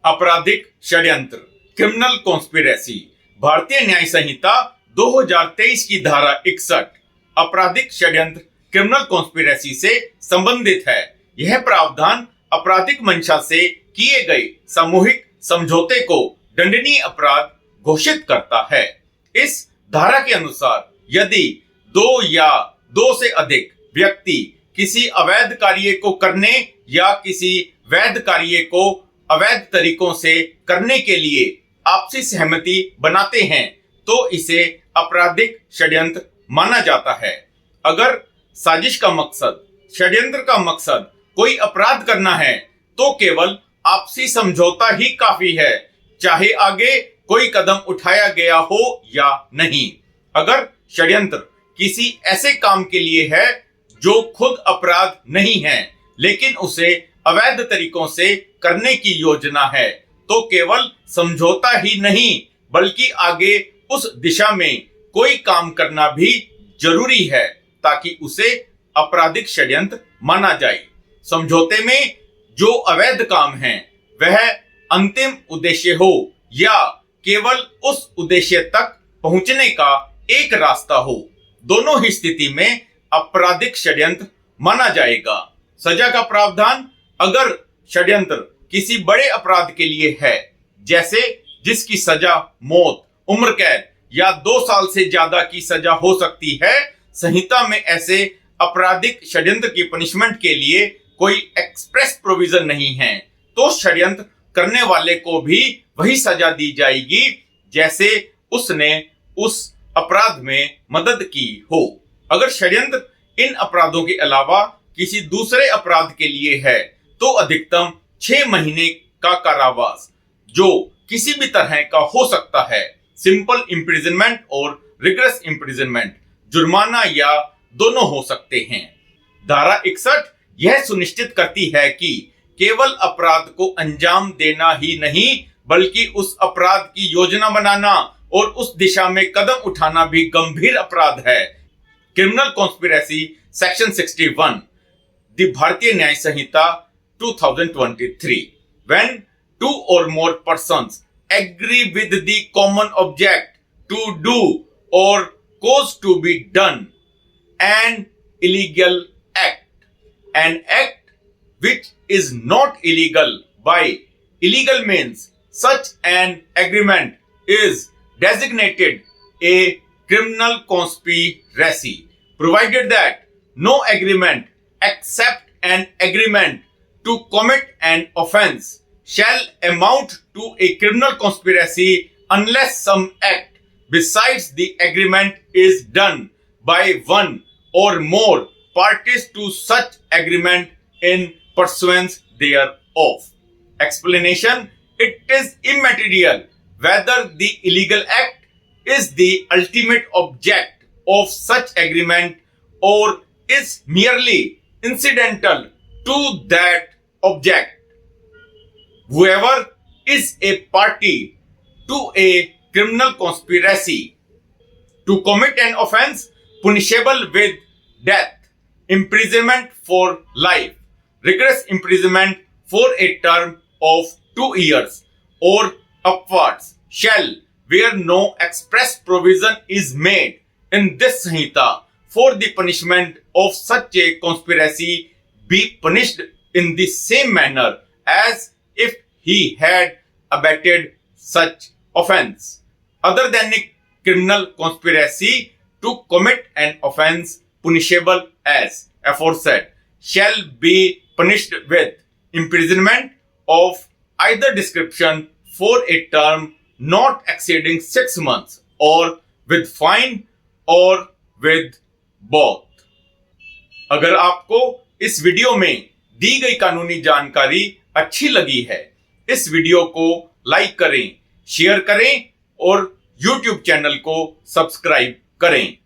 आपराधिक षड्यंत्र, criminal conspiracy, भारतीय न्याय संहिता 2023 की धारा 61 आपराधिक षड्यंत्र क्रिमिनल कॉन्स्पिरेसी से संबंधित है। यह प्रावधान आपराधिक मंशा से किए गए सामूहिक समझौते को दंडनीय अपराध घोषित करता है। इस धारा के अनुसार यदि दो या दो से अधिक व्यक्ति किसी अवैध कार्य को करने या किसी वैध कार्य को अवैध तरीकों से करने के लिए आपसी सहमति बनाते हैं तो इसे आपराधिक षड्यंत्र माना जाता है। अगर साजिश का मकसद, षड्यंत्र का मकसद कोई अपराध करना है तो केवल आपसी समझौता ही काफी है, चाहे आगे कोई कदम उठाया गया हो या नहीं। अगर षड्यंत्र किसी ऐसे काम के लिए है जो खुद अपराध नहीं है लेकिन उसे अवैध तरीकों से करने की योजना है तो केवल समझौता ही नहीं बल्कि आगे उस दिशा में कोई काम करना भी जरूरी है ताकि उसे आपराधिक षड्यंत्र माना जाए। समझौते में जो अवैध काम है वह अंतिम उद्देश्य हो या केवल उस उद्देश्य तक पहुंचने का एक रास्ता हो, दोनों ही स्थिति में आपराधिक षड्यंत्र माना जाएगा। सजा का प्रावधान, अगर षड्यंत्र किसी बड़े अपराध के लिए है, जैसे जिसकी सजा मौत, उम्र कैद या 2 साल से ज्यादा की सजा हो सकती है, संहिता में ऐसे आपराधिक षड्यंत्र की पनिशमेंट के लिए कोई एक्सप्रेस प्रोविजन नहीं है तो षड्यंत्र करने वाले को भी वही सजा दी जाएगी जैसे उसने उस अपराध में मदद की हो। अगर षड्यंत्र इन अपराधों के अलावा किसी दूसरे अपराध के लिए है तो अधिकतम 6 महीने का कारावास, जो किसी भी तरह का हो सकता है, सिंपल इम्प्रिजनमेंट और रिगरस इम्प्रिजनमेंट, जुर्माना या दोनों हो सकते हैं। धारा 61 यह सुनिश्चित करती है कि केवल अपराध को अंजाम देना ही नहीं बल्कि उस अपराध की योजना बनाना और उस दिशा में कदम उठाना भी गंभीर अपराध है। क्रिमिनल कॉन्स्पिरेसी सेक्शन 61 द भारतीय न्याय संहिता 2023, when 2 or more persons agree with the common object to do or cause to be done an illegal act, an act which is not illegal by illegal means, such an agreement is designated a criminal conspiracy, provided that no agreement except an agreement to commit an offense shall amount to a criminal conspiracy unless some act besides the agreement is done by one or more parties to such agreement in pursuance thereof. Explanation: it is immaterial whether the illegal act is the ultimate object of such agreement or is merely incidental to that object. Whoever is a party to a criminal conspiracy to commit an offense punishable with death, imprisonment for life, rigorous imprisonment for a term of 2 years or upwards shall, where no express provision is made in this Sanhita for the punishment of such a conspiracy, be punished in the same manner as if he had abetted such offense. Other than a criminal conspiracy to commit an offense punishable as aforesaid shall be punished with imprisonment of either description for a term not exceeding 6 months or with fine or with both. अगर आपको इस video में दी गई कानूनी जानकारी अच्छी लगी है, इस वीडियो को लाइक करें, शेयर करें और YouTube चैनल को सब्सक्राइब करें।